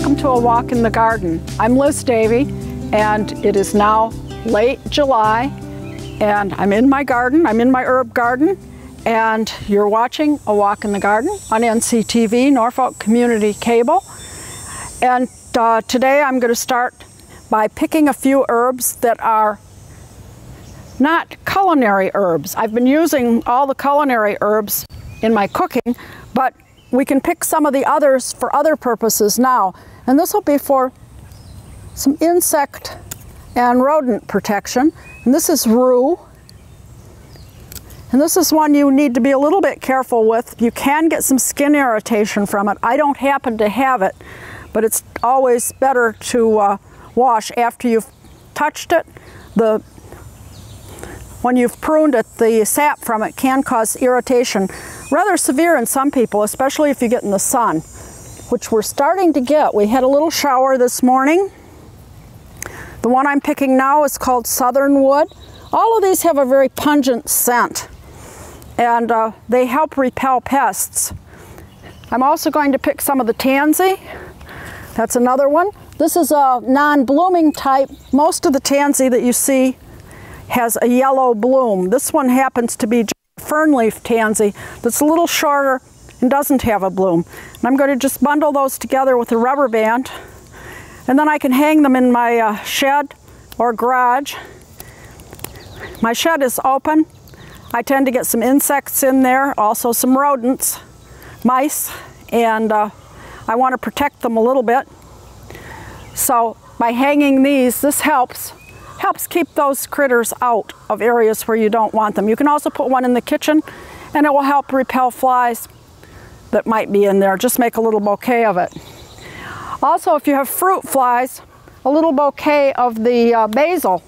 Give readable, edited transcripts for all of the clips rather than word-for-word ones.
Welcome to A Walk in the Garden. I'm Liz Davey, and it is now late July, and I'm in my garden. I'm in my herb garden, and you're watching A Walk in the Garden on NCTV, Norfolk Community Cable. And today I'm going to start by picking a few herbs that are not culinary herbs. I've been using all the culinary herbs in my cooking, but we can pick some of the others for other purposes now. And this will be for some insect and rodent protection. And this is rue. And this is one you need to be a little bit careful with. You can get some skin irritation from it. I don't happen to have it, but it's always better to wash after you've touched it. When you've pruned it, the sap from it can cause irritation, rather severe in some people, especially if you get in the sun, which we're starting to get. We had a little shower this morning. The one I'm picking now is called Southern Wood. All of these have a very pungent scent, and they help repel pests. I'm also going to pick some of the tansy. That's another one. This is a non-blooming type. Most of the tansy that you see has a yellow bloom. This one happens to be fernleaf tansy that's a little shorter and doesn't have a bloom. And I'm going to just bundle those together with a rubber band, and then I can hang them in my shed or garage. My shed is open. I tend to get some insects in there, also some rodents, mice, and I want to protect them a little bit. So by hanging these, this helps keep those critters out of areas where you don't want them. You can also put one in the kitchen, and it will help repel flies that might be in there. Just make a little bouquet of it. Also, if you have fruit flies, a little bouquet of the basil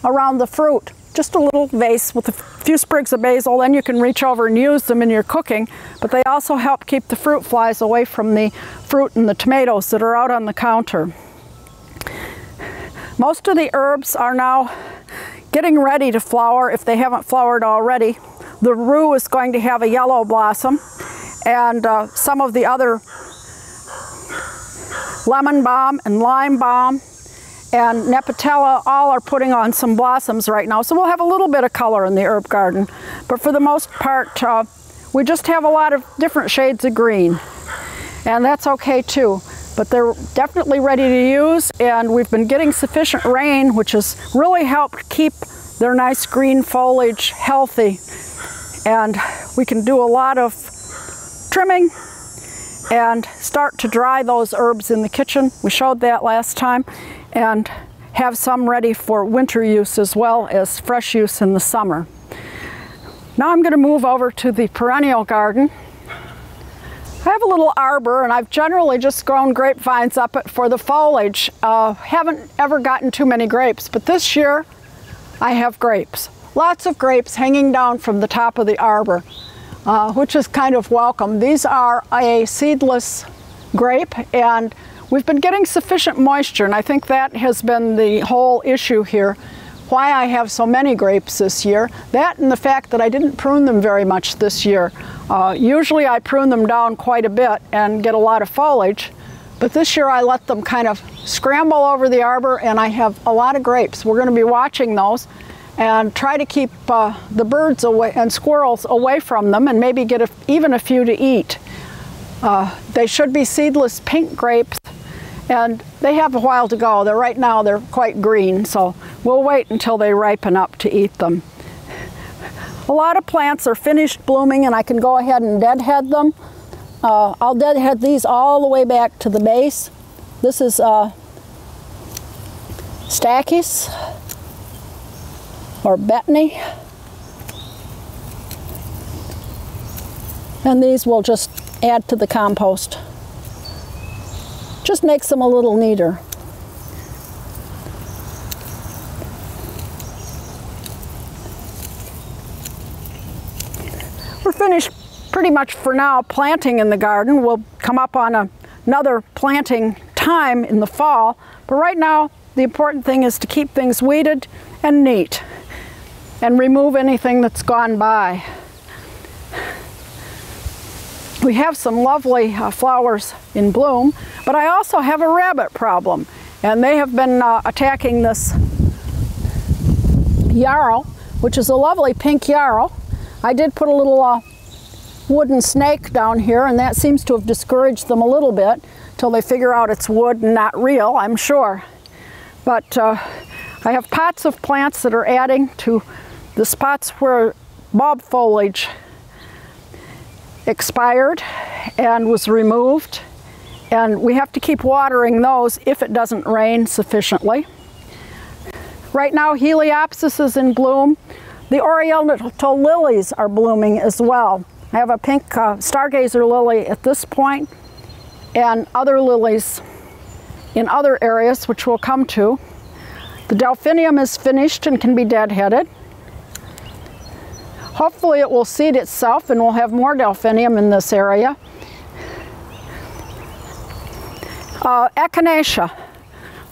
around the fruit. Just a little vase with a few sprigs of basil, then you can reach over and use them in your cooking, but they also help keep the fruit flies away from the fruit and the tomatoes that are out on the counter. Most of the herbs are now getting ready to flower if they haven't flowered already. The rue is going to have a yellow blossom, and some of the other lemon balm and lime balm and nepentella all are putting on some blossoms right now. So we'll have a little bit of color in the herb garden, but for the most part we just have a lot of different shades of green, and that's okay too. But they're definitely ready to use, and we've been getting sufficient rain, which has really helped keep their nice green foliage healthy. And we can do a lot of trimming and start to dry those herbs in the kitchen. We showed that last time, and have some ready for winter use as well as fresh use in the summer. Now I'm going to move over to the perennial garden. I have a little arbor, and I've generally just grown grapevines up it for the foliage. Haven't ever gotten too many grapes, but this year I have grapes. Lots of grapes hanging down from the top of the arbor, which is kind of welcome. These are a seedless grape, and we've been getting sufficient moisture, and I think that has been the whole issue here, why I have so many grapes this year. That and the fact that I didn't prune them very much this year. Usually I prune them down quite a bit and get a lot of foliage, but this year I let them kind of scramble over the arbor, and I have a lot of grapes. We're going to be watching those and try to keep the birds away and squirrels away from them, and maybe get even a few to eat. They should be seedless pink grapes, and they have a while to go. Right now they're quite green, so we'll wait until they ripen up to eat them. A lot of plants are finished blooming, and I can go ahead and deadhead them. I'll deadhead these all the way back to the base. This is Stachys or Betony, and these will just add to the compost. Just makes them a little neater. We're finished pretty much for now planting in the garden. We'll come up on another planting time in the fall, but right now the important thing is to keep things weeded and neat and remove anything that's gone by. we have some lovely flowers in bloom, but I also have a rabbit problem, and they have been attacking this yarrow, which is a lovely pink yarrow. I did put a little wooden snake down here, and that seems to have discouraged them a little bit till they figure out it's wood and not real, I'm sure. But I have pots of plants that are adding to the spots where bulb foliage expired and was removed, and we have to keep watering those if it doesn't rain sufficiently. Right now Heliopsis is in bloom. The oriental lilies are blooming as well. I have a pink stargazer lily at this point, and other lilies in other areas which we'll come to. The delphinium is finished and can be deadheaded. Hopefully it will seed itself and we'll have more delphinium in this area. Echinacea.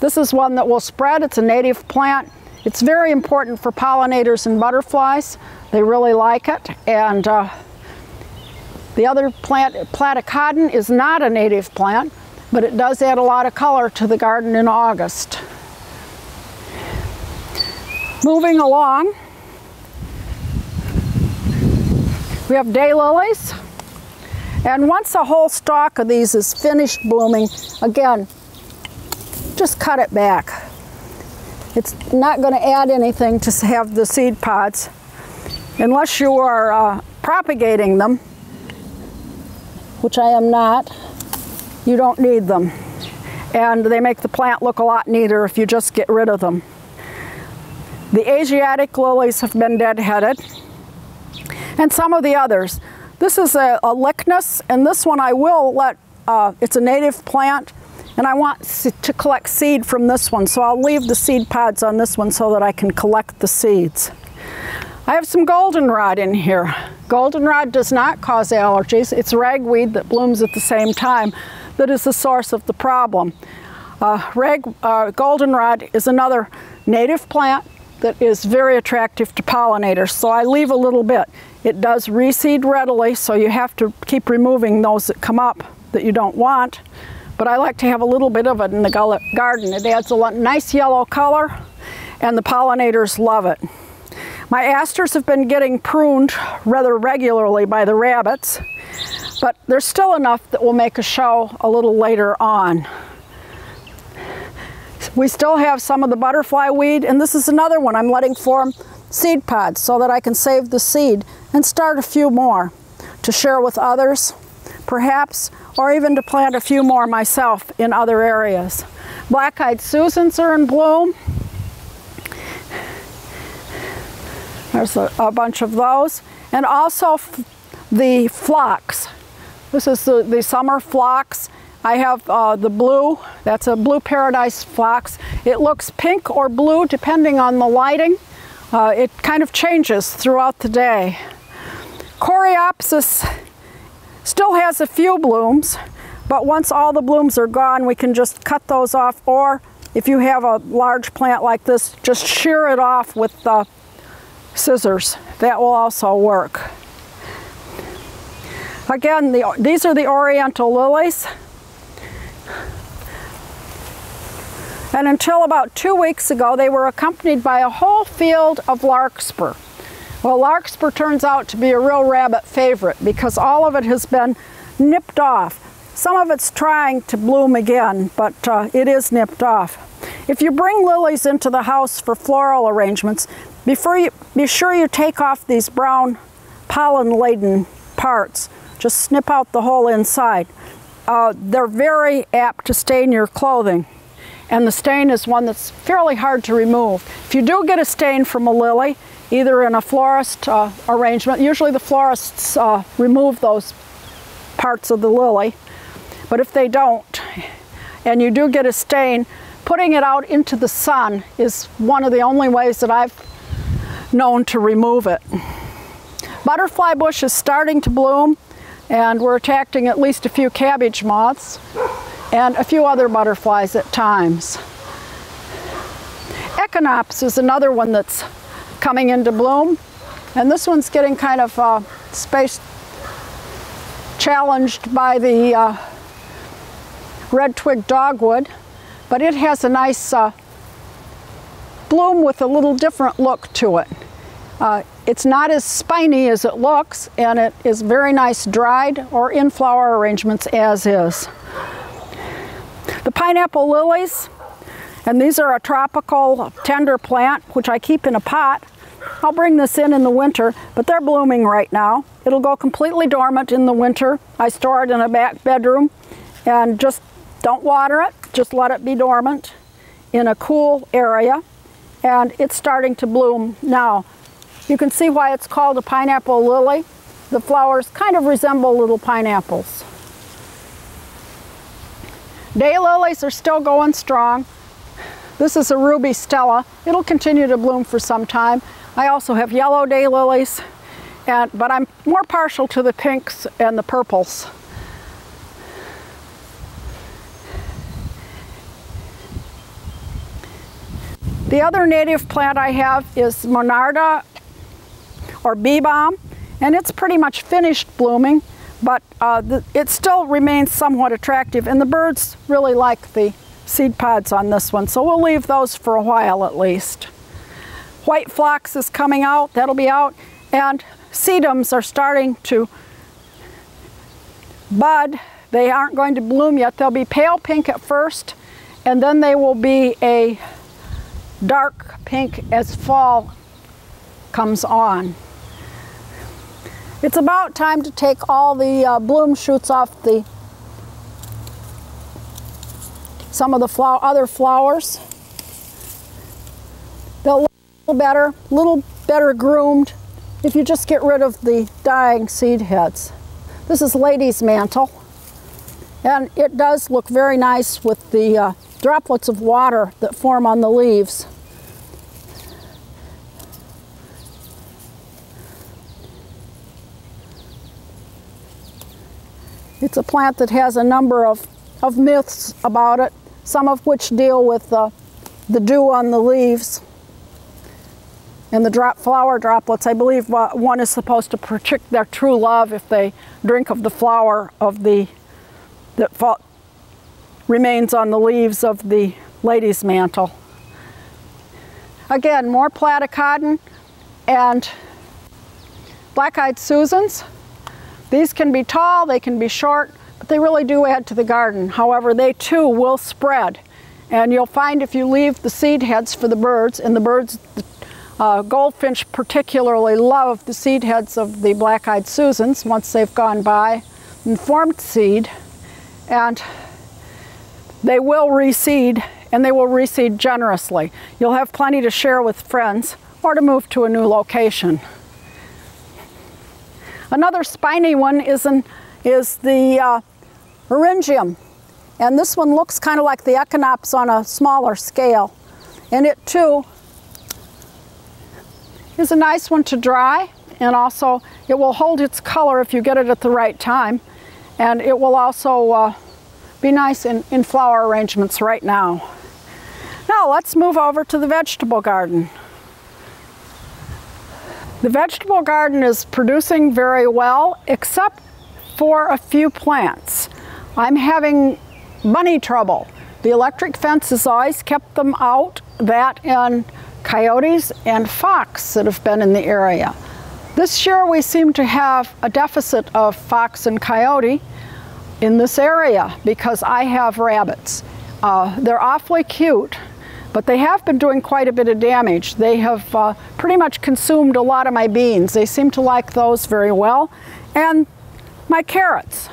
This is one that will spread. It's a native plant. It's very important for pollinators and butterflies. They really like it. And the other plant, platycodon, is not a native plant, but it does add a lot of color to the garden in August. Moving along, we have daylilies, and once a whole stalk of these is finished blooming, again, just cut it back. It's not going to add anything to have the seed pods unless you are propagating them, which I am not. You don't need them, and they make the plant look a lot neater if you just get rid of them. The Asiatic lilies have been deadheaded, and some of the others. This is a Lychnis, and this one I will let, it's a native plant, and I want to collect seed from this one, so I'll leave the seed pods on this one so that I can collect the seeds. I have some goldenrod in here. Goldenrod does not cause allergies. It's ragweed that blooms at the same time that is the source of the problem. Goldenrod is another native plant that is very attractive to pollinators, so I leave a little bit. It does reseed readily, so you have to keep removing those that come up that you don't want, but I like to have a little bit of it in the garden. It adds a nice yellow color, and the pollinators love it. My asters have been getting pruned rather regularly by the rabbits, but there's still enough that will make a show a little later on. We still have some of the butterfly weed, and this is another one I'm letting form seed pods so that I can save the seed and start a few more to share with others, perhaps, or even to plant a few more myself in other areas. Black-eyed Susans are in bloom. There's a bunch of those, and also the phlox. This is the summer phlox. I have the blue, that's a blue paradise phlox. It looks pink or blue depending on the lighting. It kind of changes throughout the day. Coreopsis still has a few blooms, but once all the blooms are gone, we can just cut those off, or if you have a large plant like this, just shear it off with scissors. That will also work. Again, these are the oriental lilies. And until about 2 weeks ago, they were accompanied by a whole field of larkspur. Well, larkspur turns out to be a real rabbit favorite because all of it has been nipped off. Some of it's trying to bloom again, but it is nipped off. If you bring lilies into the house for floral arrangements, be sure you take off these brown pollen-laden parts. Just snip out the whole inside. They're very apt to stain your clothing, and the stain is one that's fairly hard to remove. If you do get a stain from a lily, either in a florist arrangement, usually the florists remove those parts of the lily, but if they don't, and you do get a stain, putting it out into the sun is one of the only ways that I've known to remove it. Butterfly bush is starting to bloom, and we're attracting at least a few cabbage moths and a few other butterflies at times. Echinops is another one that's coming into bloom, and this one's getting kind of challenged challenged by the red twig dogwood, but it has a nice bloom with a little different look to it. It's not as spiny as it looks, and it is very nice dried or in flower arrangements as is. The pineapple lilies, and these are a tropical tender plant which I keep in a pot. I'll bring this in the winter, but they're blooming right now. It'll go completely dormant in the winter. I store it in a back bedroom and just don't water it, just let it be dormant in a cool area, and it's starting to bloom now. You can see why it's called a pineapple lily. The flowers kind of resemble little pineapples. Daylilies are still going strong. This is a ruby stella. It'll continue to bloom for some time. I also have yellow daylilies, but I'm more partial to the pinks and the purples. The other native plant I have is monarda or bee balm, and it's pretty much finished blooming, but it still remains somewhat attractive, and the birds really like the seed pods on this one, so we'll leave those for a while at least. White phlox is coming out, that'll be out, and sedums are starting to bud. They aren't going to bloom yet. They'll be pale pink at first, and then they will be a dark pink as fall comes on. It's about time to take all the bloom shoots off some of the other flowers. They'll look a little better groomed if you just get rid of the dying seed heads. This is lady's mantle, and it does look very nice with the droplets of water that form on the leaves. It's a plant that has a number of myths about it, some of which deal with the dew on the leaves and the flower droplets. I believe one is supposed to protect their true love if they drink of the flower that remains on the leaves of the lady's mantle. Again, more platycodon and black-eyed Susans. These can be tall, they can be short, but they really do add to the garden. However, they too will spread. And you'll find if you leave the seed heads for the birds, and the birds, goldfinch particularly love the seed heads of the black-eyed Susans once they've gone by and formed seed, and they will reseed, and they will reseed generously. You'll have plenty to share with friends or to move to a new location. Another spiny one is the Eryngium, and this one looks kind of like the Echinops on a smaller scale, and it too is a nice one to dry, and also it will hold its color if you get it at the right time, and it will also be nice in flower arrangements right now. Now let's move over to the vegetable garden. The vegetable garden is producing very well, except for a few plants. I'm having bunny trouble. The electric fence has always kept them out, that and coyotes and fox that have been in the area. This year we seem to have a deficit of fox and coyote in this area because I have rabbits. They're awfully cute, but they have been doing quite a bit of damage. They have pretty much consumed a lot of my beans. They seem to like those very well. And my carrots.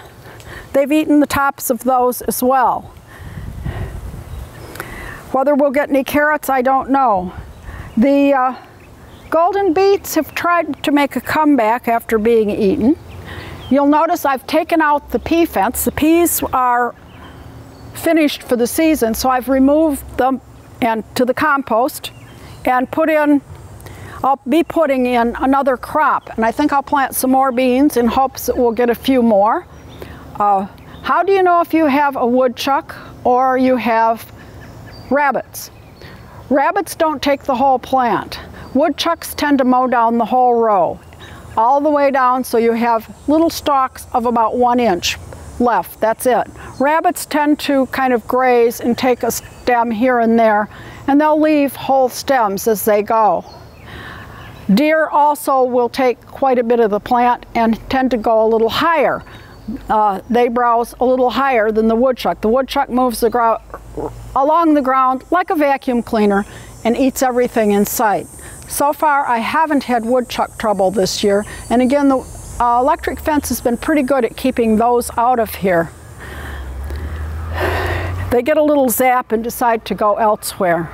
They've eaten the tops of those as well. Whether we'll get any carrots, I don't know. The golden beets have tried to make a comeback after being eaten. You'll notice I've taken out the pea fence. The peas are finished for the season, so I've removed them to the compost and I'll be putting in another crop, and I think I'll plant some more beans in hopes that we'll get a few more. How do you know if you have a woodchuck or you have rabbits? Rabbits don't take the whole plant. Woodchucks tend to mow down the whole row. all the way down so you have little stalks of about 1 inch left. That's it. Rabbits tend to kind of graze and take a stem here and there, and they'll leave whole stems as they go. Deer also will take quite a bit of the plant and tend to go a little higher. They browse a little higher than the woodchuck. The woodchuck moves along the ground like a vacuum cleaner and eats everything in sight. So far, I haven't had woodchuck trouble this year, and again, the electric fence has been pretty good at keeping those out of here. They get a little zap and decide to go elsewhere.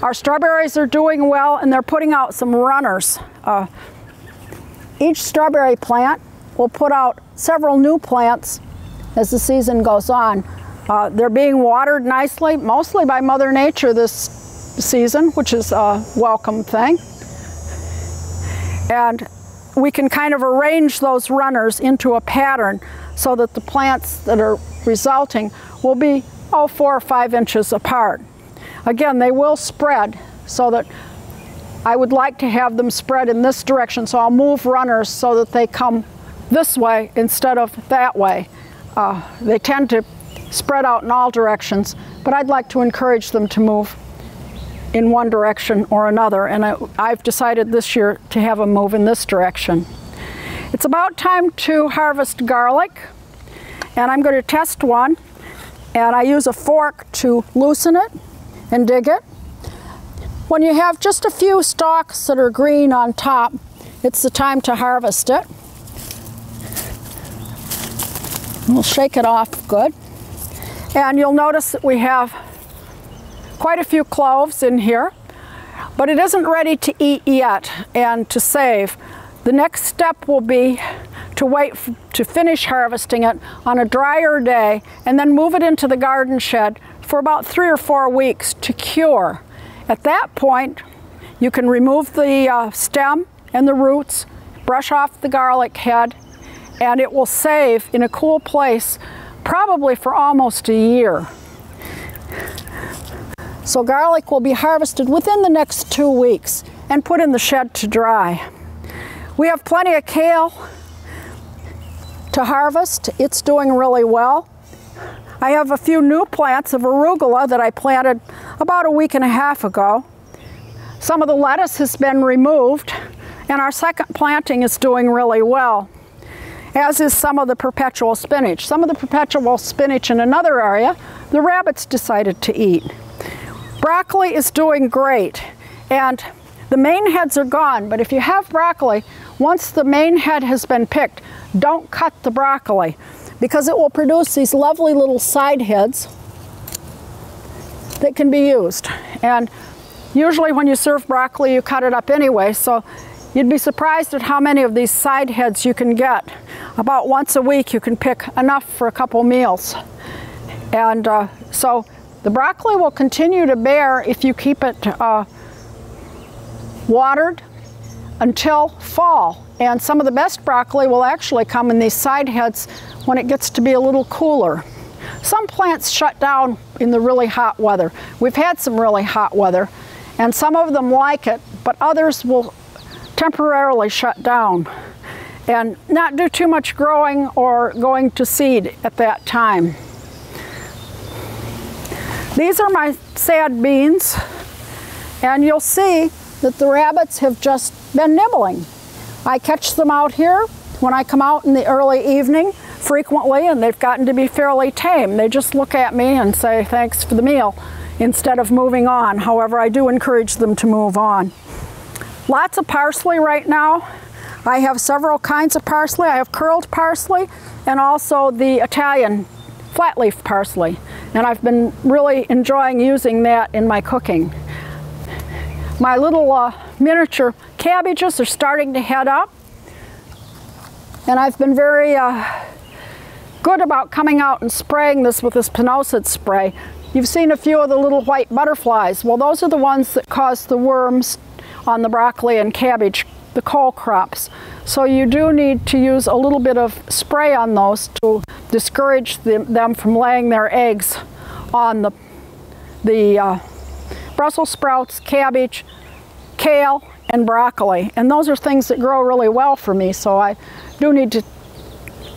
Our strawberries are doing well, and they're putting out some runners. Each strawberry plant will put out several new plants as the season goes on. They're being watered nicely, mostly by Mother Nature this season, which is a welcome thing. And we can kind of arrange those runners into a pattern so that the plants that are resulting will be 4 or 5 inches apart. Again, they will spread, so that I would like to have them spread in this direction, so I'll move runners so that they come this way instead of that way. They tend to spread out in all directions, but I'd like to encourage them to move in one direction or another, and I've decided this year to have them move in this direction. It's about time to harvest garlic, and I'm going to test one, and I use a fork to loosen it and dig it. When you have just a few stalks that are green on top, it's the time to harvest it. We'll shake it off good. And you'll notice that we have quite a few cloves in here, but it isn't ready to eat yet and to save. The next step will be to wait to finish harvesting it on a drier day and then move it into the garden shed for about 3 or 4 weeks to cure. At that point, you can remove the stem and the roots, brush off the garlic head, and it will save in a cool place probably for almost a year. So garlic will be harvested within the next 2 weeks and put in the shed to dry. We have plenty of kale to harvest. It's doing really well. I have a few new plants of arugula that I planted about a week and a half ago. Some of the lettuce has been removed, and our second planting is doing really well, as is some of the perpetual spinach. Some of the perpetual spinach in another area, the rabbits decided to eat. Broccoli is doing great, and the main heads are gone, but if you have broccoli, once the main head has been picked, don't cut the broccoli, because it will produce these lovely little side heads that can be used. And usually when you serve broccoli, you cut it up anyway, so you'd be surprised at how many of these side heads you can get. About once a week you can pick enough for a couple meals. And so the broccoli will continue to bear if you keep it watered until fall. And some of the best broccoli will actually come in these side heads when it gets to be a little cooler. Some plants shut down in the really hot weather. We've had some really hot weather, and some of them like it, but others will temporarily shut down and not do too much growing or going to seed at that time. These are my sad beans, and you'll see that the rabbits have just been nibbling. I catch them out here when I come out in the early evening frequently, and they've gotten to be fairly tame. They just look at me and say thanks for the meal instead of moving on. However, I do encourage them to move on. Lots of parsley right now. I have several kinds of parsley. I have curled parsley and also the Italian flat leaf parsley, and I've been really enjoying using that in my cooking. My little miniature cabbages are starting to head up, and I've been very good about coming out and spraying this with this spinosad spray. You've seen a few of the little white butterflies. Well, those are the ones that cause the worms on the broccoli and cabbage, the cole crops. So you do need to use a little bit of spray on those to discourage them from laying their eggs on the Brussels sprouts, cabbage, kale, and broccoli. And those are things that grow really well for me, so I do need to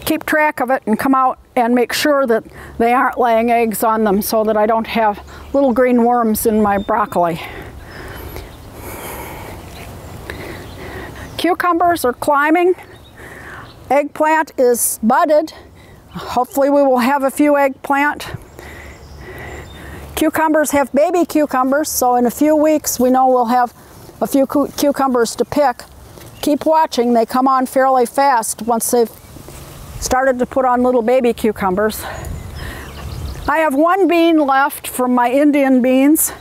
keep track of it and come out and make sure that they aren't laying eggs on them so that I don't have little green worms in my broccoli. Cucumbers are climbing. Eggplant is budded. Hopefully we will have a few eggplant. Cucumbers have baby cucumbers, so in a few weeks we know we'll have a few cucumbers to pick. Keep watching, they come on fairly fast once they've started to put on little baby cucumbers. I have one bean left from my Indian beans.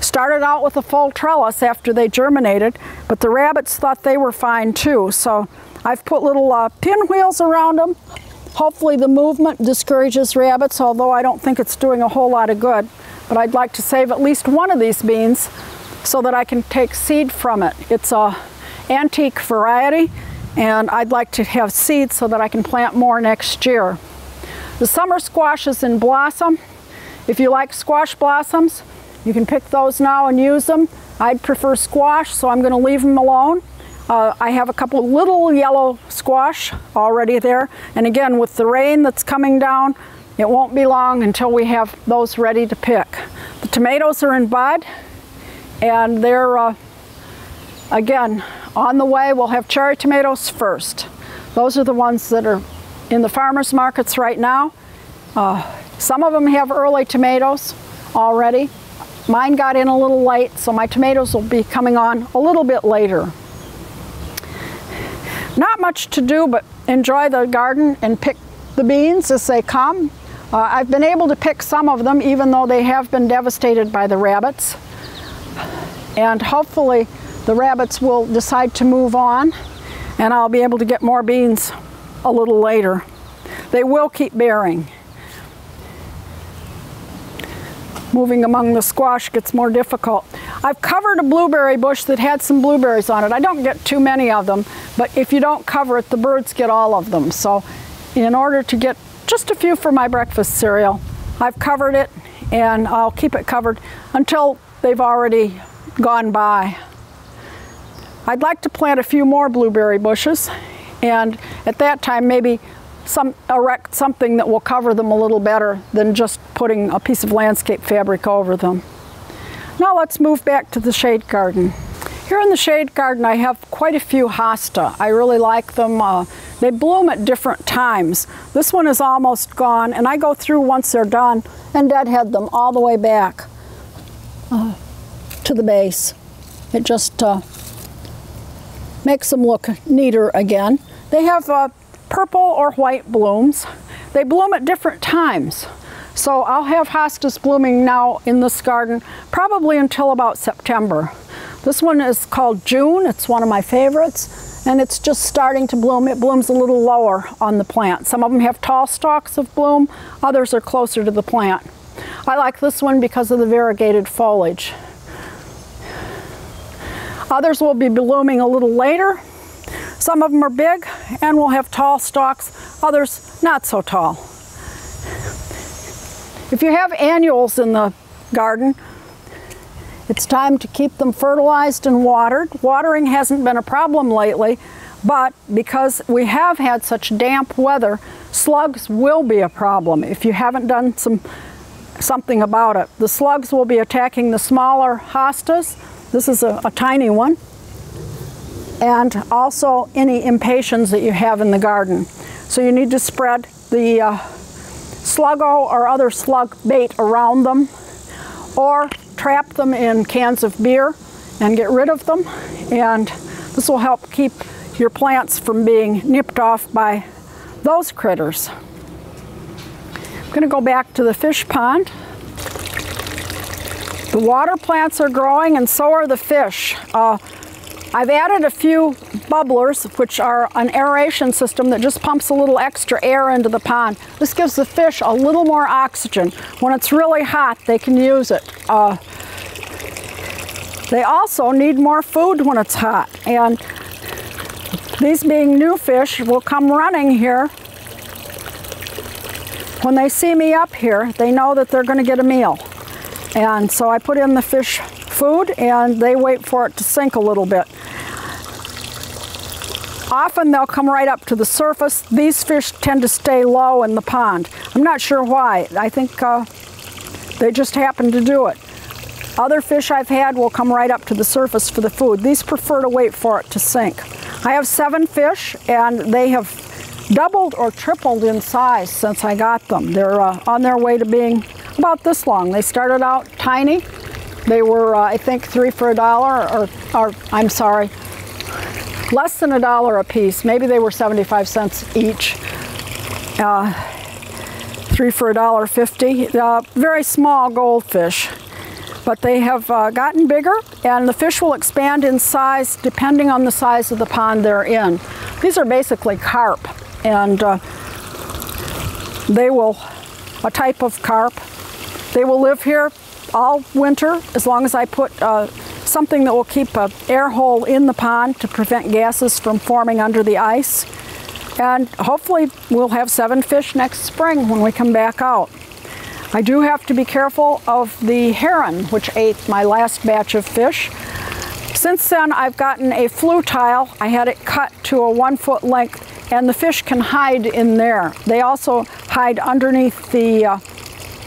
Started out with a full trellis after they germinated, but the rabbits thought they were fine too, so I've put little pinwheels around them. Hopefully the movement discourages rabbits, although I don't think it's doing a whole lot of good. But I'd like to save at least one of these beans so that I can take seed from it. It's an antique variety, and I'd like to have seeds so that I can plant more next year. The summer squash is in blossom. If you like squash blossoms, you can pick those now and use them. I'd prefer squash, so I'm going to leave them alone. I have a couple little yellow squash already there, and again with the rain that's coming down, it won't be long until we have those ready to pick. The tomatoes are in bud, and they're again on the way. We'll have cherry tomatoes first. Those are the ones that are in the farmers markets right now. Some of them have early tomatoes already. Mine got in a little late, so my tomatoes will be coming on a little bit later. Not much to do but enjoy the garden and pick the beans as they come. I've been able to pick some of them even though they have been devastated by the rabbits. And hopefully the rabbits will decide to move on and I'll be able to get more beans a little later. They will keep bearing. Moving among the squash gets more difficult. I've covered a blueberry bush that had some blueberries on it. I don't get too many of them, but if you don't cover it, the birds get all of them. So in order to get just a few for my breakfast cereal, I've covered it, and I'll keep it covered until they've already gone by. I'd like to plant a few more blueberry bushes, and at that time maybe erect something that will cover them a little better than just putting a piece of landscape fabric over them. Now let's move back to the shade garden. Here in the shade garden I have quite a few hosta. I really like them. They bloom at different times. This one is almost gone, and I go through once they're done and deadhead them all the way back to the base. It just makes them look neater again. They have purple or white blooms. They bloom at different times. So I'll have hostas blooming now in this garden probably until about September. This one is called June. It's one of my favorites, and it's just starting to bloom. It blooms a little lower on the plant. Some of them have tall stalks of bloom, others are closer to the plant. I like this one because of the variegated foliage. Others will be blooming a little later. Some of them are big and will have tall stalks, others not so tall. If you have annuals in the garden, it's time to keep them fertilized and watered. Watering hasn't been a problem lately, but because we have had such damp weather, slugs will be a problem if you haven't done something about it. The slugs will be attacking the smaller hostas. This is a tiny one. And also any impatiens that you have in the garden. So you need to spread the sluggo or other slug bait around them, or trap them in cans of beer and get rid of them. And this will help keep your plants from being nipped off by those critters. I'm going to go back to the fish pond. The water plants are growing and so are the fish. I've added a few bubblers, which are an aeration system that just pumps a little extra air into the pond. This gives the fish a little more oxygen. When it's really hot, they can use it. They also need more food when it's hot, and these being new fish will come running here. When they see me up here, they know that they're going to get a meal. And so I put in the fish food, and they wait for it to sink a little bit. Often they'll come right up to the surface. These fish tend to stay low in the pond. I'm not sure why. I think they just happen to do it. Other fish I've had will come right up to the surface for the food. These prefer to wait for it to sink. I have 7 fish, and they have doubled or tripled in size since I got them. They're on their way to being about this long. They started out tiny. They were, I think, 3 for $1, or I'm sorry, less than $1 a piece. Maybe they were 75 cents each. 3 for $1.50. Very small goldfish, but they have gotten bigger, and the fish will expand in size depending on the size of the pond they're in. These are basically carp, and they will, a type of carp. They will live here all winter as long as I put something that will keep an air hole in the pond to prevent gases from forming under the ice. And hopefully we'll have 7 fish next spring when we come back out. I do have to be careful of the heron, which ate my last batch of fish. Since then, I've gotten a flue tile. I had it cut to a 1-foot length, and the fish can hide in there. They also hide underneath the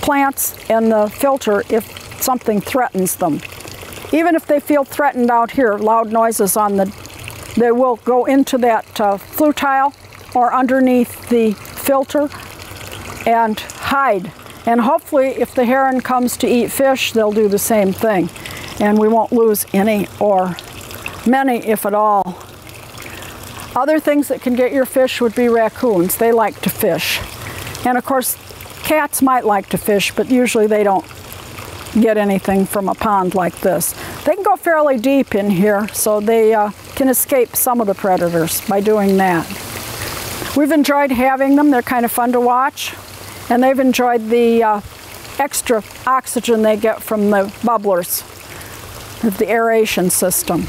plants and the filter if something threatens them. Even if they feel threatened out here, loud noises on they will go into that flue tile or underneath the filter and hide. And hopefully if the heron comes to eat fish, they'll do the same thing. And we won't lose any or many, if at all. Other things that can get your fish would be raccoons. They like to fish. And of course, cats might like to fish, but usually they don't get anything from a pond like this. They can go fairly deep in here, so they can escape some of the predators by doing that. We've enjoyed having them. They're kind of fun to watch, and they've enjoyed the extra oxygen they get from the bubblers of the aeration system.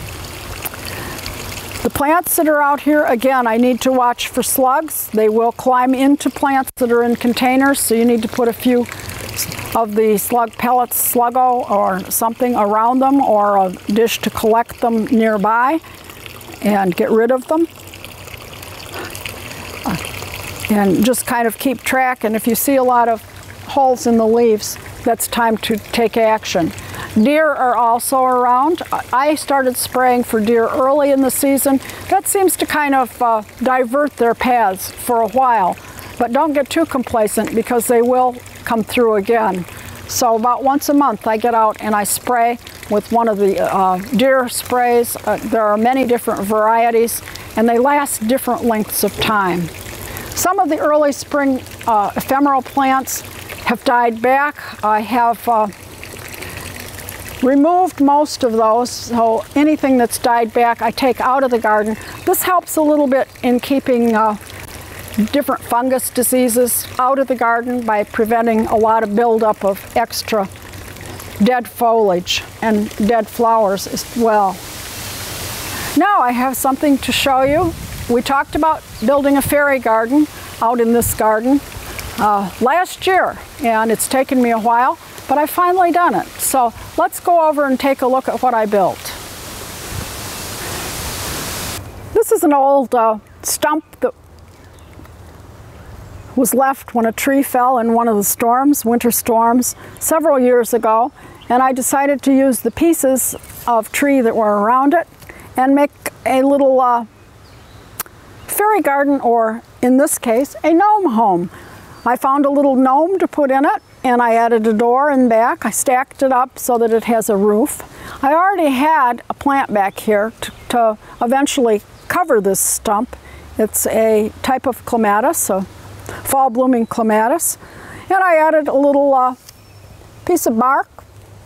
The plants that are out here, again, I need to watch for slugs. They will climb into plants that are in containers, so you need to put a few of the slug pellets, Sluggo or something around them, or a dish to collect them nearby and get rid of them. And just kind of keep track, and if you see a lot of holes in the leaves, that's time to take action. Deer are also around. I started spraying for deer early in the season. That seems to kind of divert their paths for a while, but don't get too complacent because they will come through again. So about once a month I get out and I spray with one of the deer sprays. There are many different varieties, and they last different lengths of time. Some of the early spring ephemeral plants have died back. I have removed most of those, so anything that's died back I take out of the garden. This helps a little bit in keeping different fungus diseases out of the garden by preventing a lot of buildup of extra dead foliage and dead flowers as well. Now I have something to show you. We talked about building a fairy garden out in this garden last year, and it's taken me a while, but I've finally done it. So let's go over and take a look at what I built. This is an old stump that was left when a tree fell in one of the storms, winter storms, several years ago, and I decided to use the pieces of tree that were around it and make a little fairy garden, or in this case, a gnome home. I found a little gnome to put in it, and I added a door in back. I stacked it up so that it has a roof. I already had a plant back here to eventually cover this stump. It's a type of clematis, a fall blooming clematis. And I added a little piece of bark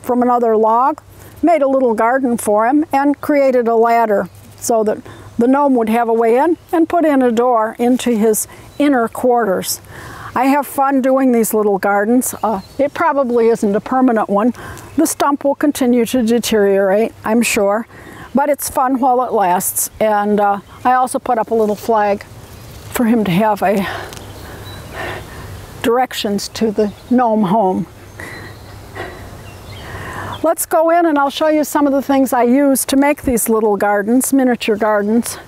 from another log, made a little garden for him, and created a ladder so that the gnome would have a way in, and put in a door into his inner quarters. I have fun doing these little gardens. It probably isn't a permanent one. The stump will continue to deteriorate, I'm sure, but it's fun while it lasts. And I also put up a little flag for him to have a directions to the gnome home. Let's go in and I'll show you some of the things I use to make these little gardens, miniature gardens.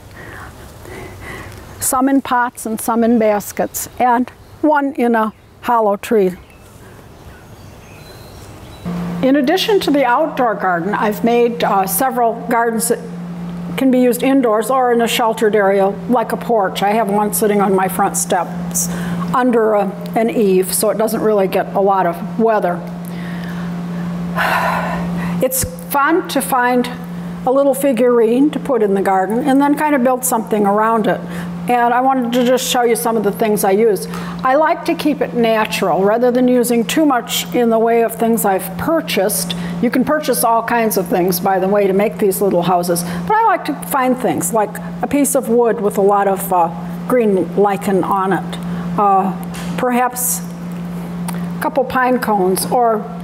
Some in pots and some in baskets, and one in a hollow tree. In addition to the outdoor garden, I've made several gardens that can be used indoors or in a sheltered area like a porch. I have one sitting on my front steps under an eave, so it doesn't really get a lot of weather. It's fun to find a little figurine to put in the garden and then kind of build something around it. And I wanted to just show you some of the things I use. I like to keep it natural rather than using too much in the way of things I've purchased. You can purchase all kinds of things, by the way, to make these little houses. But I like to find things like a piece of wood with a lot of green lichen on it. Perhaps a couple pine cones or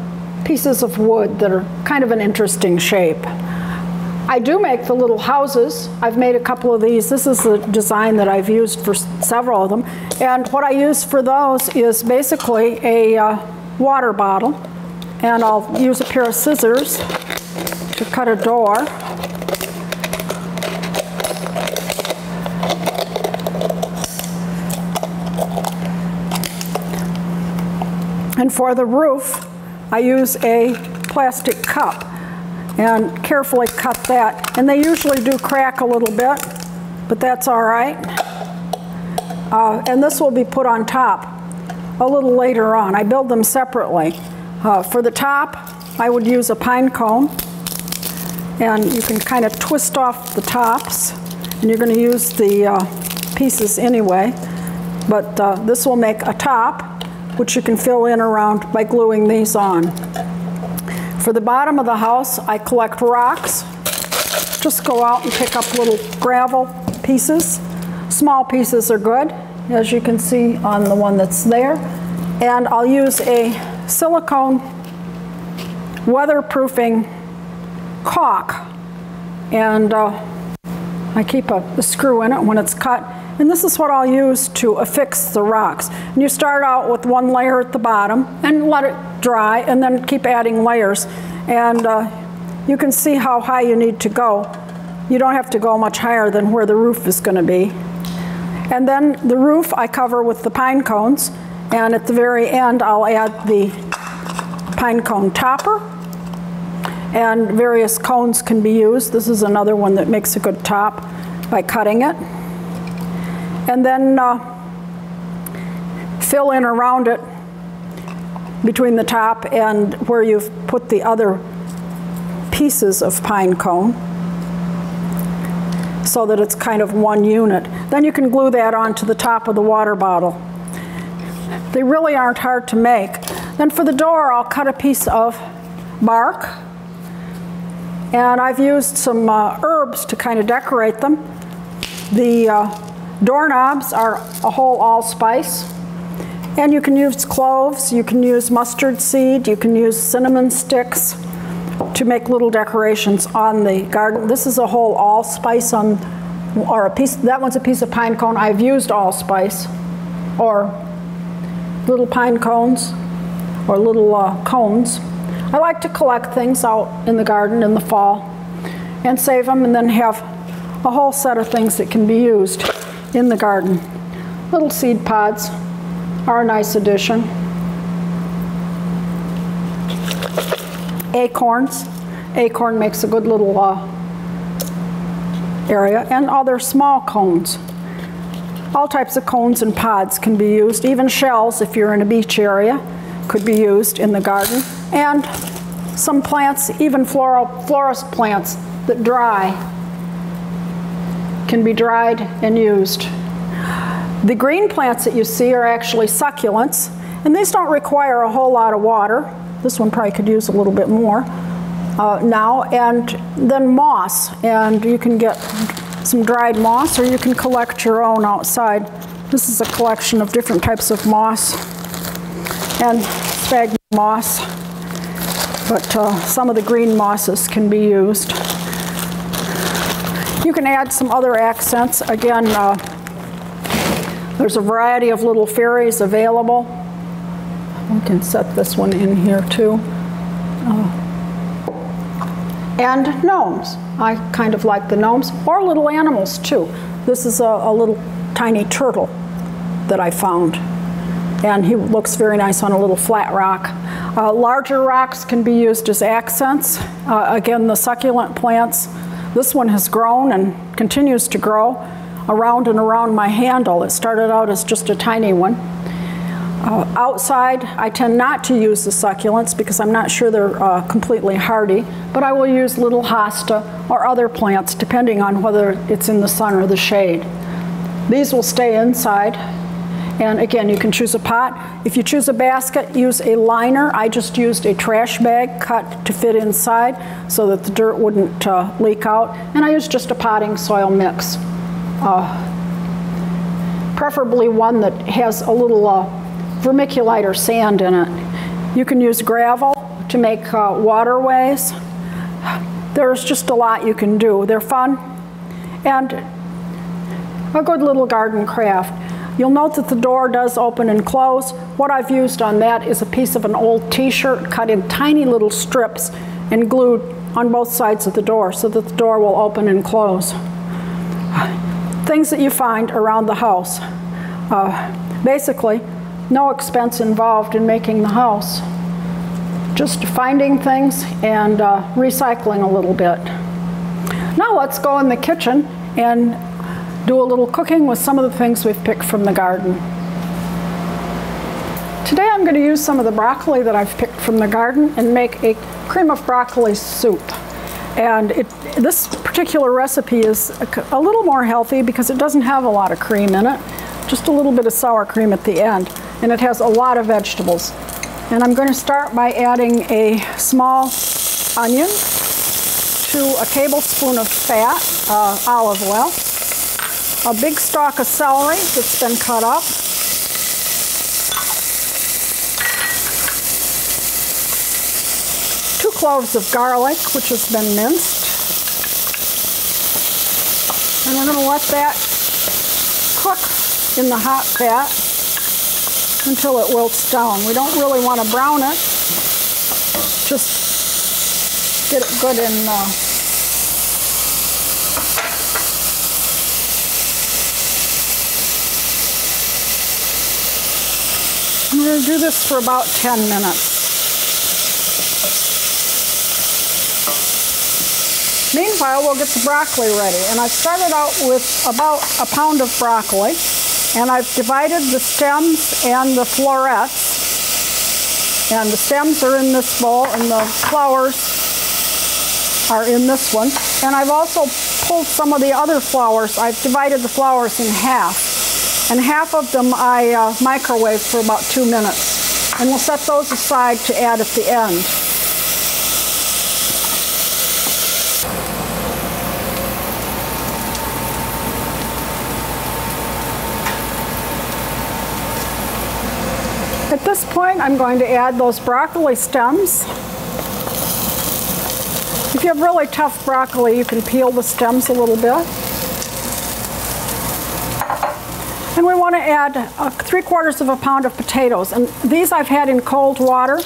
pieces of wood that are kind of an interesting shape. I do make the little houses. I've made a couple of these. This is the design that I've used for several of them. And what I use for those is basically a water bottle. And I'll use a pair of scissors to cut a door. And for the roof, I use a plastic cup and carefully cut that. And they usually do crack a little bit, but that's all right. And this will be put on top a little later on. I build them separately. For the top, I would use a pine cone, and you can kind of twist off the tops, and you're going to use the pieces anyway. But this will make a top, which you can fill in around by gluing these on. For the bottom of the house, I collect rocks. Just go out and pick up little gravel pieces. Small pieces are good, as you can see on the one that's there. And I'll use a silicone weatherproofing caulk. And I keep a screw in it when it's cut. And this is what I'll use to affix the rocks. And you start out with one layer at the bottom and let it dry, and then keep adding layers. And you can see how high you need to go. You don't have to go much higher than where the roof is going to be. And then the roof I cover with the pine cones, and at the very end I'll add the pine cone topper. And various cones can be used. This is another one that makes a good top by cutting it. And then fill in around it between the top and where you've put the other pieces of pine cone so that it's kind of one unit. Then you can glue that onto the top of the water bottle. They really aren't hard to make. Then for the door, I'll cut a piece of bark, and I've used some herbs to kind of decorate them. The doorknobs are a whole allspice, and you can use cloves, you can use mustard seed, you can use cinnamon sticks to make little decorations on the garden. This is a whole allspice or a piece, that one's a piece of pine cone. I've used allspice or little pine cones or little cones. I like to collect things out in the garden in the fall and save them, and then have a whole set of things that can be used in the garden. Little seed pods are a nice addition. Acorns. Acorn makes a good little area, and other small cones. All types of cones and pods can be used. Even shells, if you're in a beach area, could be used in the garden. And some plants, even florist plants that dry, can be dried and used. The green plants that you see are actually succulents, and these don't require a whole lot of water. This one probably could use a little bit more now. And then moss, and you can get some dried moss, or you can collect your own outside. This is a collection of different types of moss and sphagnum moss, but some of the green mosses can be used. You can add some other accents. Again, there's a variety of little fairies available. We can set this one in here too. and gnomes. I kind of like the gnomes, or little animals too. This is a little tiny turtle that I found, and he looks very nice on a little flat rock. Larger rocks can be used as accents. Again, the succulent plants, this one has grown and continues to grow around and around my handle. It started out as just a tiny one. Outside, I tend not to use the succulents because I'm not sure they're completely hardy, but I will use little hosta or other plants depending on whether it's in the sun or the shade. These will stay inside, and again, you can choose a pot. If you choose a basket, use a liner. I just used a trash bag cut to fit inside so that the dirt wouldn't leak out, and I used just a potting soil mix. Preferably one that has a little vermiculite or sand in it. You can use gravel to make waterways. There's just a lot you can do. They're fun and a good little garden craft. You'll note that the door does open and close. What I've used on that is a piece of an old t-shirt cut in tiny little strips and glued on both sides of the door so that the door will open and close. Things that you find around the house. Basically, no expense involved in making the house. Just finding things and recycling a little bit. Now let's go in the kitchen and do a little cooking with some of the things we've picked from the garden. Today I'm going to use some of the broccoli that I've picked from the garden and make a cream of broccoli soup. And this particular recipe is a little more healthy because it doesn't have a lot of cream in it, just a little bit of sour cream at the end, and it has a lot of vegetables. And I'm going to start by adding a small onion to a tablespoon of fat, olive oil, a big stalk of celery that's been cut up, cloves of garlic, which has been minced. And we're going to let that cook in the hot fat until it wilts down. We don't really want to brown it, just get it good and I'm going to do this for about 10 minutes. Meanwhile, we'll get the broccoli ready. And I've started out with about a pound of broccoli, and I've divided the stems and the florets. And the stems are in this bowl, and the flowers are in this one. And I've also pulled some of the other flowers. I've divided the flowers in half. And half of them I microwave for about 2 minutes. And we'll set those aside to add at the end. At this point, I'm going to add those broccoli stems. If you have really tough broccoli, you can peel the stems a little bit. And we want to add 3/4 of a pound of potatoes. And these I've had in cold water.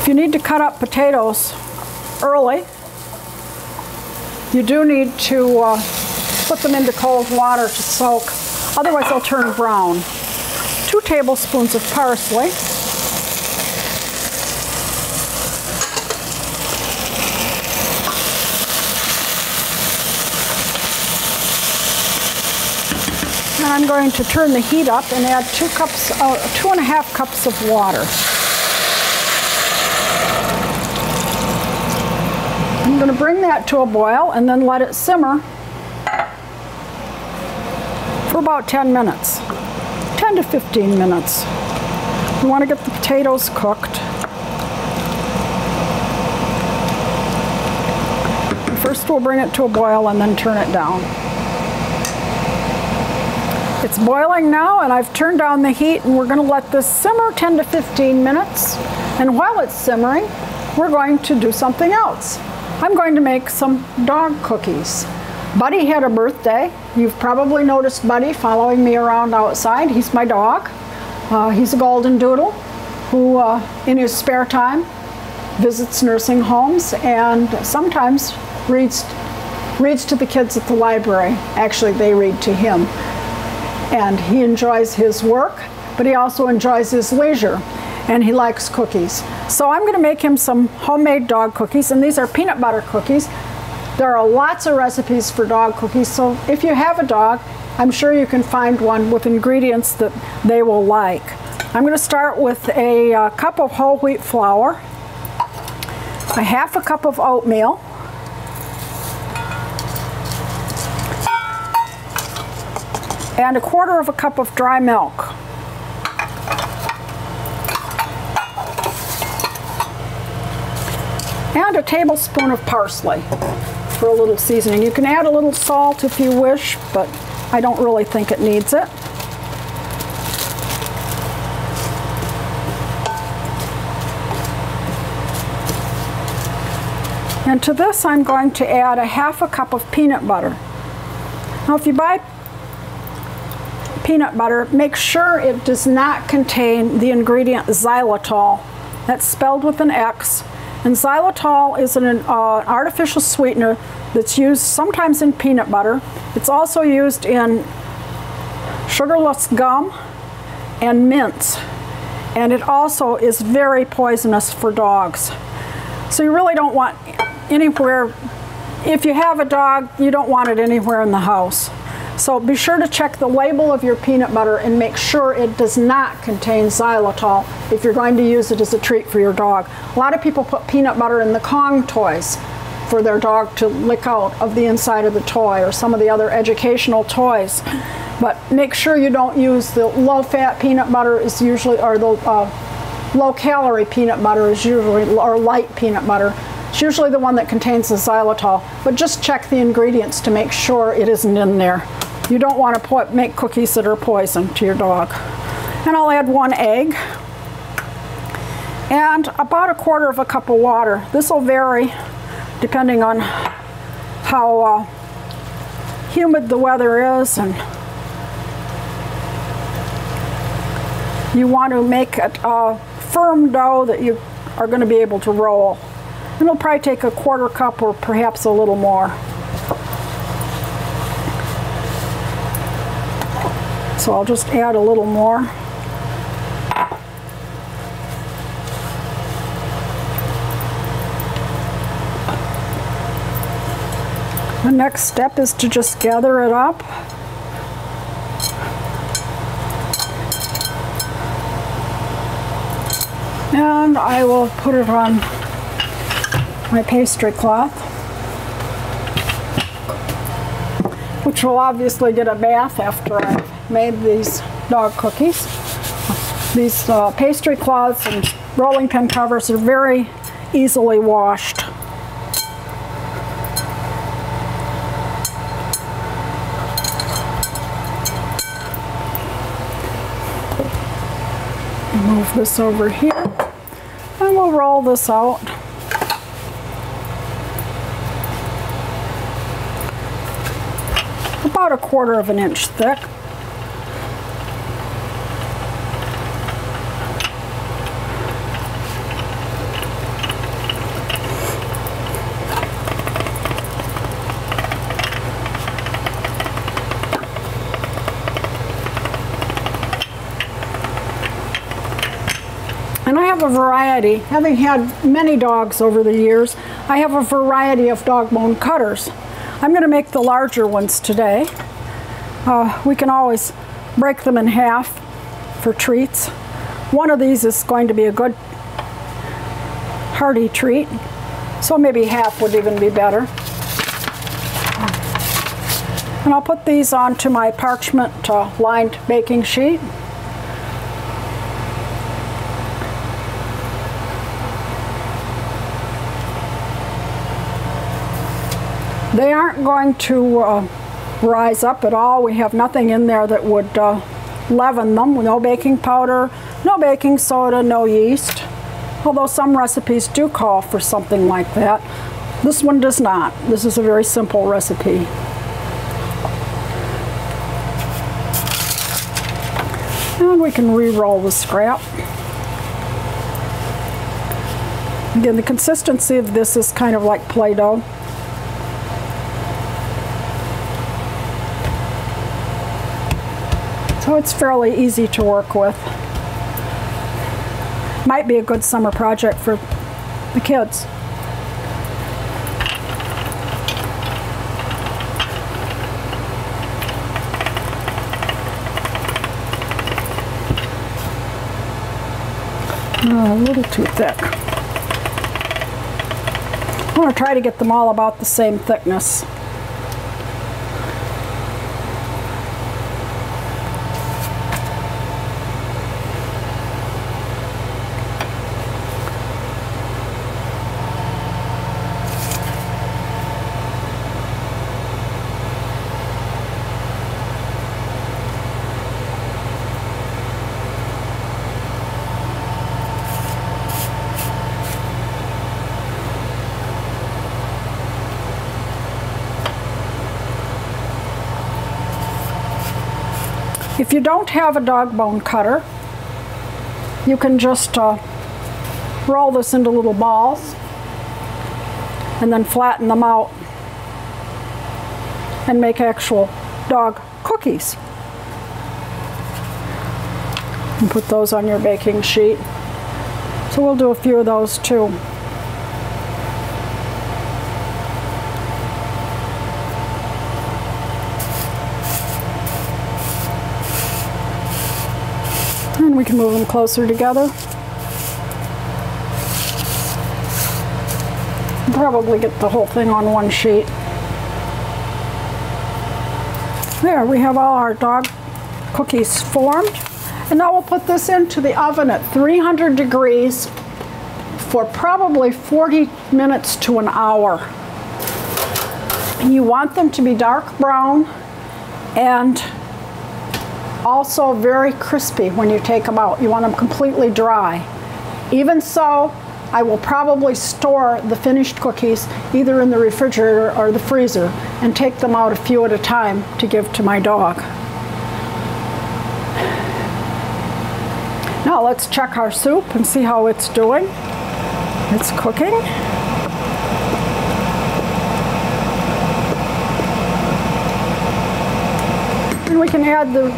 If you need to cut up potatoes early, you do need to put them into cold water to soak. Otherwise, they'll turn brown. 2 tablespoons of parsley. And I'm going to turn the heat up and add 2.5 cups of water. I'm going to bring that to a boil and then let it simmer for about 10 minutes. 10 to 15 minutes. We want to get the potatoes cooked. First we'll bring it to a boil and then turn it down. It's boiling now, and I've turned down the heat, and we're going to let this simmer 10 to 15 minutes. And while it's simmering, we're going to do something else. I'm going to make some dog cookies. Buddy had a birthday. You've probably noticed Buddy following me around outside. He's my dog. He's a golden doodle who, in his spare time, visits nursing homes and sometimes reads to the kids at the library. Actually, they read to him. And he enjoys his work, but he also enjoys his leisure, and he likes cookies. So I'm going to make him some homemade dog cookies, and these are peanut butter cookies. There are lots of recipes for dog cookies, so if you have a dog, I'm sure you can find one with ingredients that they will like. I'm going to start with a cup of whole wheat flour, a half a cup of oatmeal, and a quarter of a cup of dry milk. And a tablespoon of parsley for a little seasoning. You can add a little salt if you wish, but I don't really think it needs it. And to this I'm going to add a half a cup of peanut butter. Now if you buy peanut butter, make sure it does not contain the ingredient xylitol. That's spelled with an X. And xylitol is an artificial sweetener that's used sometimes in peanut butter. It's also used in sugarless gum and mints. And it also is very poisonous for dogs. So you really don't want anywhere, if you have a dog, you don't want it anywhere in the house. So be sure to check the label of your peanut butter and make sure it does not contain xylitol if you're going to use it as a treat for your dog. A lot of people put peanut butter in the Kong toys for their dog to lick out of the inside of the toy, or some of the other educational toys. But make sure you don't use the low-fat peanut butter is usually, or the low-calorie peanut butter is usually, or light peanut butter. It's usually the one that contains the xylitol. But just check the ingredients to make sure it isn't in there. You don't want to make cookies that are poison to your dog. And I'll add 1 egg and about a quarter of a cup of water. This will vary depending on how humid the weather is, and you want to make it a firm dough that you are going to be able to roll. It'll probably take a quarter cup or perhaps a little more. So I'll just add a little more. The next step is to just gather it up. And I will put it on my pastry cloth, which will obviously get a bath after I've made these dog cookies. These pastry cloths and rolling pin covers are very easily washed. Move this over here, and we'll roll this out. About a quarter of an inch thick. And I have a variety, having had many dogs over the years, I have a variety of dog bone cutters. I'm going to make the larger ones today. We can always break them in half for treats. One of these is going to be a good hearty treat, so maybe half would even be better. And I'll put these onto my parchment lined baking sheet. They aren't going to rise up at all. We have nothing in there that would leaven them. No baking powder, no baking soda, no yeast. Although some recipes do call for something like that. This one does not. This is a very simple recipe. And we can re-roll the scrap. Again, the consistency of this is kind of like Play-Doh. So it's fairly easy to work with. Might be a good summer project for the kids. Oh, a little too thick. I want to try to get them all about the same thickness. If you don't have a dog bone cutter, you can just roll this into little balls and then flatten them out and make actual dog cookies. And put those on your baking sheet. So we'll do a few of those too. And we can move them closer together. Probably get the whole thing on one sheet. There, we have all our dog cookies formed. And now we'll put this into the oven at 300 degrees for probably 40 minutes to an hour. You want them to be dark brown and also very crispy when you take them out. You want them completely dry. Even so, I will probably store the finished cookies either in the refrigerator or the freezer and take them out a few at a time to give to my dog. Now let's check our soup and see how it's doing. It's cooking. And we can add the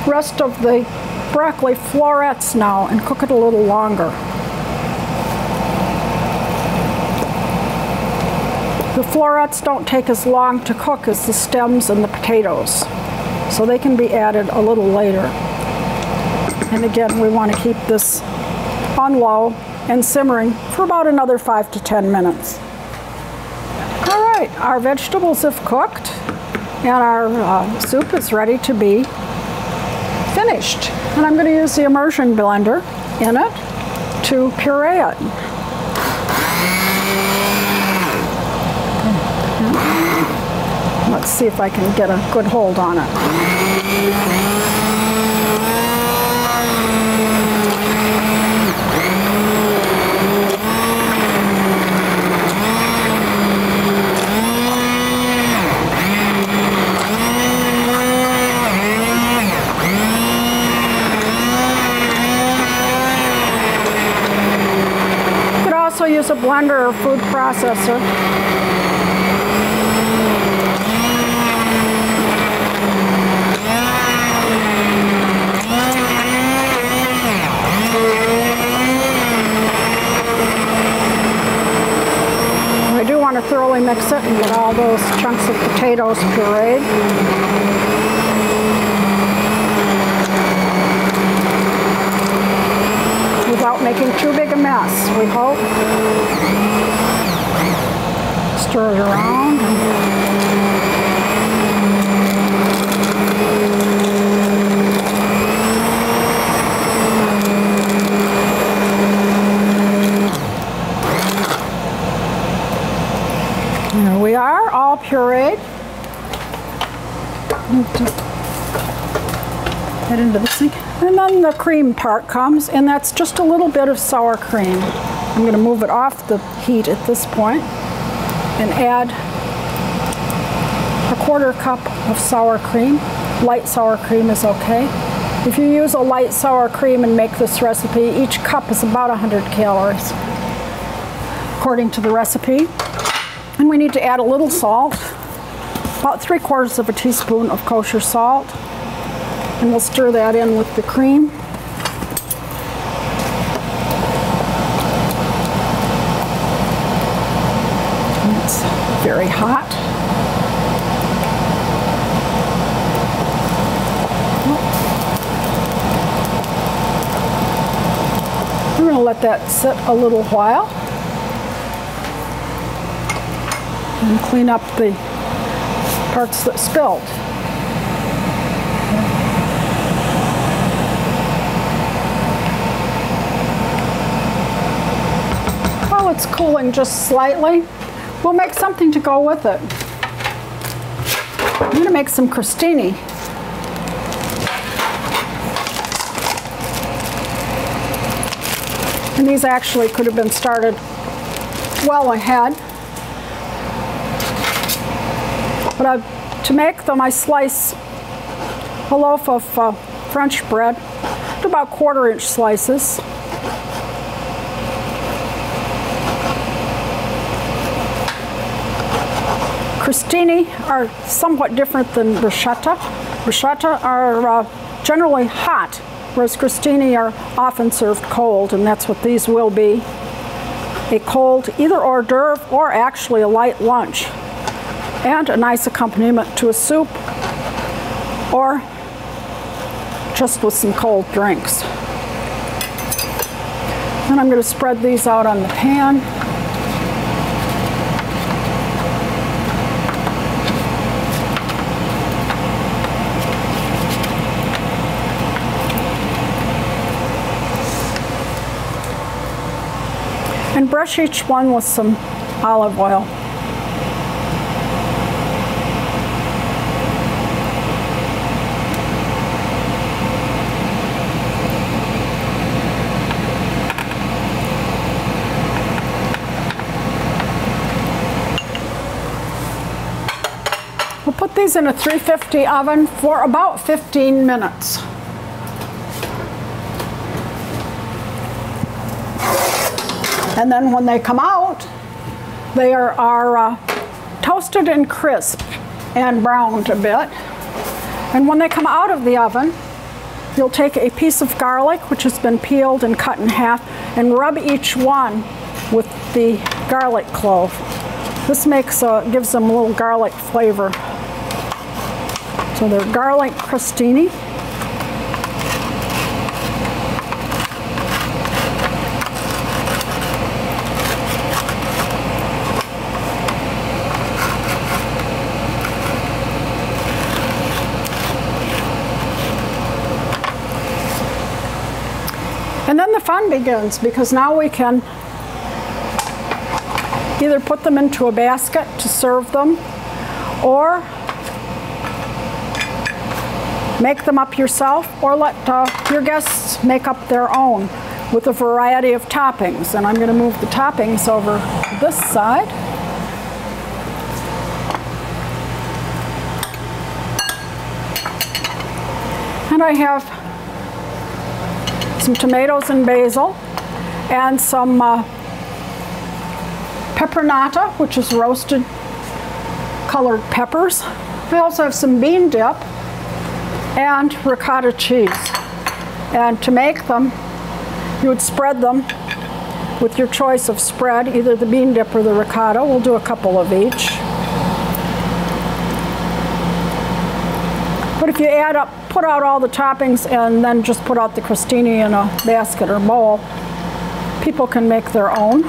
rest of the broccoli florets now and cook it a little longer. The florets don't take as long to cook as the stems and the potatoes, so they can be added a little later. And again, we want to keep this on low and simmering for about another 5 to 10 minutes. All right, our vegetables have cooked and our soup is ready to be finished. And I'm going to use the immersion blender in it to puree it. Let's see if I can get a good hold on it. Use a blender or food processor. I do want to thoroughly mix it and get all those chunks of potatoes pureed. Without making too big a mess, we hope. Stir it around. There we are, all pureed. Head into the sink. And then the cream part comes, and that's just a little bit of sour cream. I'm going to move it off the heat at this point and add a 1/4 cup of sour cream. Light sour cream is okay. If you use a light sour cream and make this recipe, each cup is about 100 calories. according to the recipe. And we need to add a little salt, about 3/4 of a teaspoon of kosher salt. And we'll stir that in with the cream. And it's very hot. We're going to let that sit a little while and clean up the parts that spilled. While it's cooling just slightly, we'll make something to go with it. I'm going to make some crostini. And these actually could have been started well ahead. But to make them, I slice a loaf of French bread to about 1/4 inch slices. Crostini are somewhat different than bruschetta. Bruschetta are generally hot, whereas crostini are often served cold, and that's what these will be. A cold either hors d'oeuvre or actually a light lunch, and a nice accompaniment to a soup or just with some cold drinks. Then I'm going to spread these out on the pan. And brush each one with some olive oil. We'll put these in a 350 oven for about 15 minutes. And then when they come out, they are toasted and crisp and browned a bit. And when they come out of the oven, you'll take a piece of garlic, which has been peeled and cut in half, and rub each one with the garlic clove. This gives them a little garlic flavor. So they're garlic crostini. And then the fun begins, because now we can either put them into a basket to serve them, or make them up yourself, or let your guests make up their own with a variety of toppings. And I'm going to move the toppings over to this side. And I have some tomatoes and basil, and some peppernata, which is roasted colored peppers. I also have some bean dip and ricotta cheese. And to make them, you would spread them with your choice of spread, either the bean dip or the ricotta. We'll do a couple of each. But if you put out all the toppings and then just put out the crostini in a basket or bowl, people can make their own.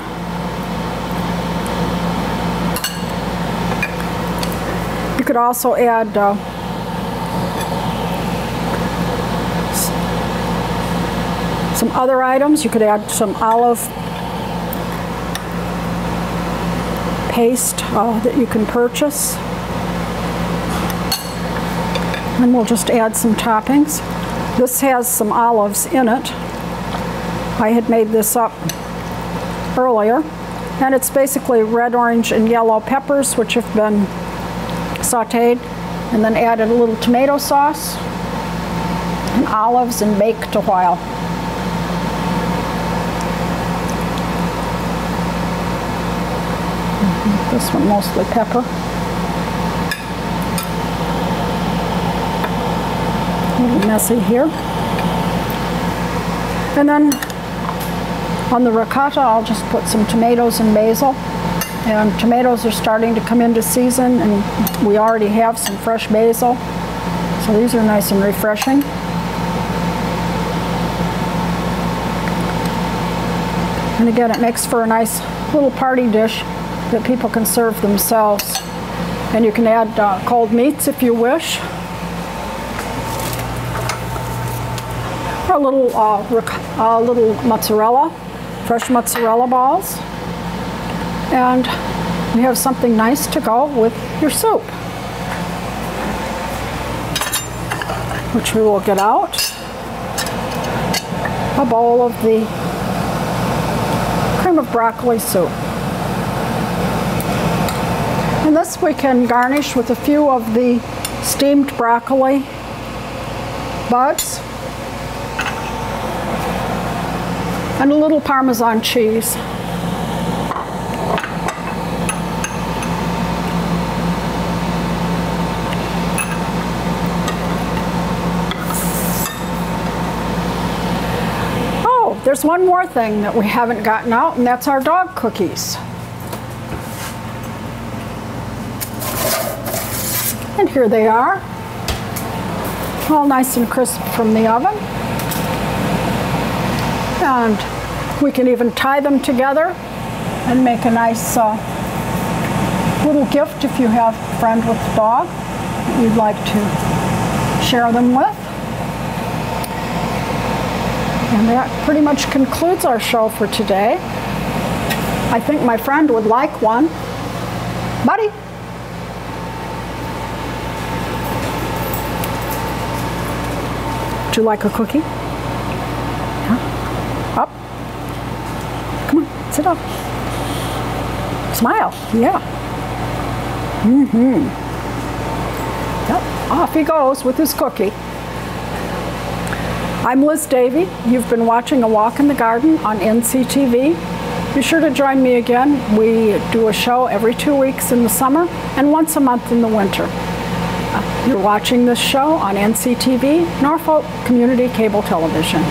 You could also add some other items. You could add some olive paste that you can purchase. And we'll just add some toppings. This has some olives in it. I had made this up earlier. And it's basically red, orange, and yellow peppers, which have been sauteed, and then added a little tomato sauce and olives and baked a while. This one mostly pepper. A little messy here. And then on the ricotta, I'll just put some tomatoes and basil. And tomatoes are starting to come into season, and we already have some fresh basil. So these are nice and refreshing. And again, it makes for a nice little party dish that people can serve themselves. And you can add cold meats if you wish. Or a little mozzarella, fresh mozzarella balls. And you have something nice to go with your soup, which we will get out. A bowl of the cream of broccoli soup. And this we can garnish with a few of the steamed broccoli buds and a little Parmesan cheese. Oh, there's one more thing that we haven't gotten out, and that's our dog cookies. And here they are, all nice and crisp from the oven. And we can even tie them together and make a nice little gift if you have a friend with a dog that you'd like to share them with. And that pretty much concludes our show for today. I think my friend would like one. Buddy? Would you like a cookie? Huh? Up. Come on, sit up. Smile, yeah. Mm-hmm. Yep, off he goes with his cookie. I'm Liz Davey. You've been watching A Walk in the Garden on NCTV. Be sure to join me again. We do a show every 2 weeks in the summer and once a month in the winter. You're watching this show on NCTV, Norfolk Community Cable Television.